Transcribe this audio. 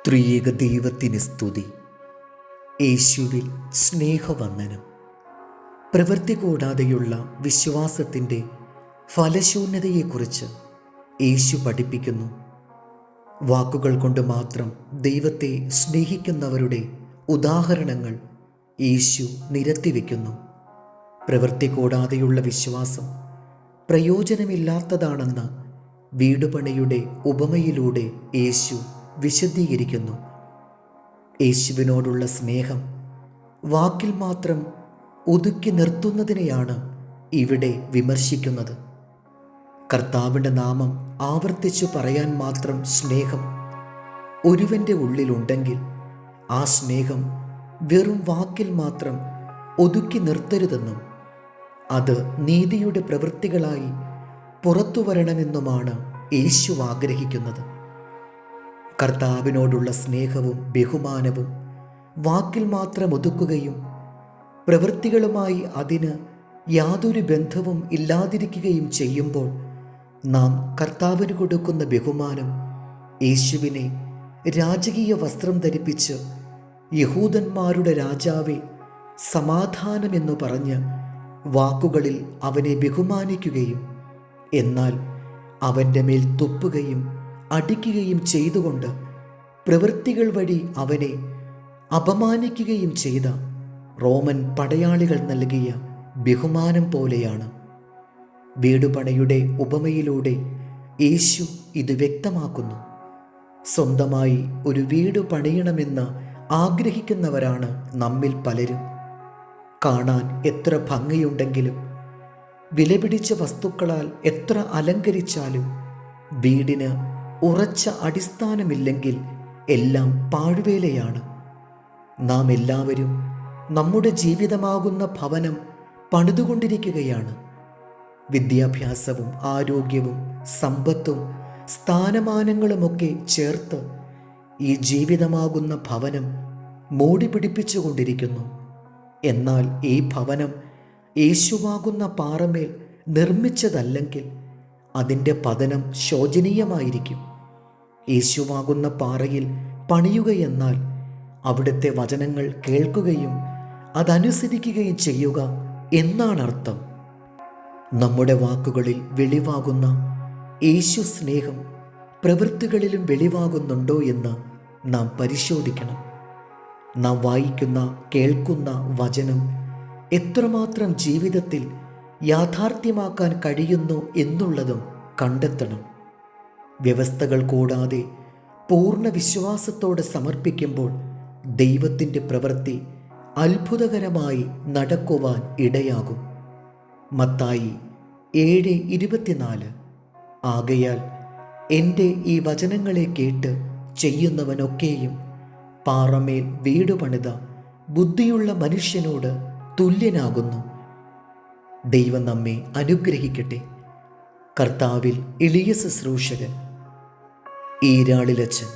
ത്രിയേക ദൈവത്തിന് സ്തുതി. യേശുവിൽ സ്നേഹവന്ദനം. പ്രവൃത്തി കൂടാതെയുള്ള വിശ്വാസത്തിൻ്റെ ഫലശൂന്യതയെക്കുറിച്ച് യേശു പഠിപ്പിക്കുന്നു. വാക്കുകൾ കൊണ്ട് മാത്രം ദൈവത്തെ സ്നേഹിക്കുന്നവരുടെ ഉദാഹരണങ്ങൾ യേശു നിരത്തിവെക്കുന്നു. പ്രവൃത്തി കൂടാതെയുള്ള വിശ്വാസം പ്രയോജനമില്ലാത്തതാണെന്ന് വീടുപണിയുടെ ഉപമയിലൂടെ യേശു വിശദീകരിക്കുന്നു. യേശുവിനോടുള്ള സ്നേഹം വാക്കിൽ മാത്രം ഒതുക്കി നിർത്തുന്നതിനെയാണ് ഇവിടെ വിമർശിക്കുന്നത്. കർത്താവിൻ്റെ നാമം ആവർത്തിച്ചു പറയാൻ മാത്രം സ്നേഹം ഒരുവൻ്റെ ഉള്ളിലുണ്ടെങ്കിൽ ആ സ്നേഹം വെറും വാക്കിൽ മാത്രം ഒതുക്കി നിർത്തരുതെന്നും അത് നീതിയുടെ പ്രവൃത്തികളായി പുറത്തു വരണമെന്നുമാണ് യേശു ആഗ്രഹിക്കുന്നത്. കർത്താവിനോടുള്ള സ്നേഹവും ബഹുമാനവും വാക്കിൽ മാത്രം ഒതുക്കുകയും പ്രവൃത്തികളുമായി അതിന് യാതൊരു ബന്ധവും ഇല്ലാതിരിക്കുകയും ചെയ്യുമ്പോൾ നാം കർത്താവിന് കൊടുക്കുന്ന ബഹുമാനം യേശുവിനെ രാജകീയ വസ്ത്രം ധരിപ്പിച്ച് യഹൂദന്മാരുടെ രാജാവെ സമാധാനമെന്നു പറഞ്ഞ് വാക്കുകളിൽ അവനെ ബഹുമാനിക്കുകയും എന്നാൽ അവൻ്റെ മേൽ തുപ്പുകയും അടിക്കുകയും ചെയ്തുകൊണ്ട് പ്രവൃത്തികൾ വഴി അവനെ അപമാനിക്കുകയും ചെയ്ത റോമൻ പടയാളികൾ നൽകിയ ബഹുമാനം പോലെയാണ്. വീടുപണിയുടെ ഉപമയിലൂടെ യേശു ഇത് വ്യക്തമാക്കുന്നു. സ്വന്തമായി ഒരു വീട് പണിയണമെന്ന് ആഗ്രഹിക്കുന്നവരാണ് നമ്മിൽ പലരും. കാണാൻ എത്ര ഭംഗിയുണ്ടെങ്കിലും വിലപിടിച്ച വസ്തുക്കളാൽ എത്ര അലങ്കരിച്ചാലും വീടിന് ഉറച്ച അടിസ്ഥാനമില്ലെങ്കിൽ എല്ലാം പാഴ്വേലയാണ്. നാം എല്ലാവരും നമ്മുടെ ജീവിതമാകുന്ന ഭവനം പണിതുകൊണ്ടിരിക്കുകയാണ്. വിദ്യാഭ്യാസവും ആരോഗ്യവും സമ്പത്തും സ്ഥാനമാനങ്ങളുമൊക്കെ ചേർത്ത് ഈ ജീവിതമാകുന്ന ഭവനം മോടി പിടിപ്പിച്ചുകൊണ്ടിരിക്കുന്നു. എന്നാൽ ഈ ഭവനം യേശുവാകുന്ന പാറമേൽ നിർമ്മിച്ചതല്ലെങ്കിൽ അതിൻ്റെ പതനം ശോചനീയമായിരിക്കും. യേശുവാകുന്ന പാറയിൽ പണിയുകയെന്നാൽ അവിടുത്തെ വചനങ്ങൾ കേൾക്കുകയും അതനുസരിക്കുകയും ചെയ്യുക എന്നാണ് അർത്ഥം. നമ്മുടെ വാക്കുകളിൽ വെളിവാകുന്ന യേശു സ്നേഹം പ്രവൃത്തികളിലും വെളിവാകുന്നുണ്ടോ എന്ന് നാം പരിശോധിക്കണം. നാം വായിക്കുന്ന കേൾക്കുന്ന വചനം എത്രമാത്രം ജീവിതത്തിൽ യാഥാർത്ഥ്യമാക്കാൻ കഴിയുന്നു എന്നുള്ളതും കണ്ടെത്തണം. വ്യവസ്ഥകൾ കൂടാതെ പൂർണ്ണ വിശ്വാസത്തോടെ സമർപ്പിക്കുമ്പോൾ ദൈവത്തിൻ്റെ പ്രവൃത്തി അത്ഭുതകരമായി നടക്കുവാൻ ഇടയാകും. മത്തായി 7:24. ആകയാൽ എൻ്റെ ഈ വചനങ്ങളെ കേട്ട് ചെയ്യുന്നവനൊക്കെയും പാറമേൽ വീട് പണിത ബുദ്ധിയുള്ള മനുഷ്യനോട് തുല്യനാകുന്നു. ദൈവം നമ്മെ അനുഗ്രഹിക്കട്ടെ. കർത്താവിൽ എളിയ ശുശ്രൂഷകൻ ഈരാളിലച്ചൻ.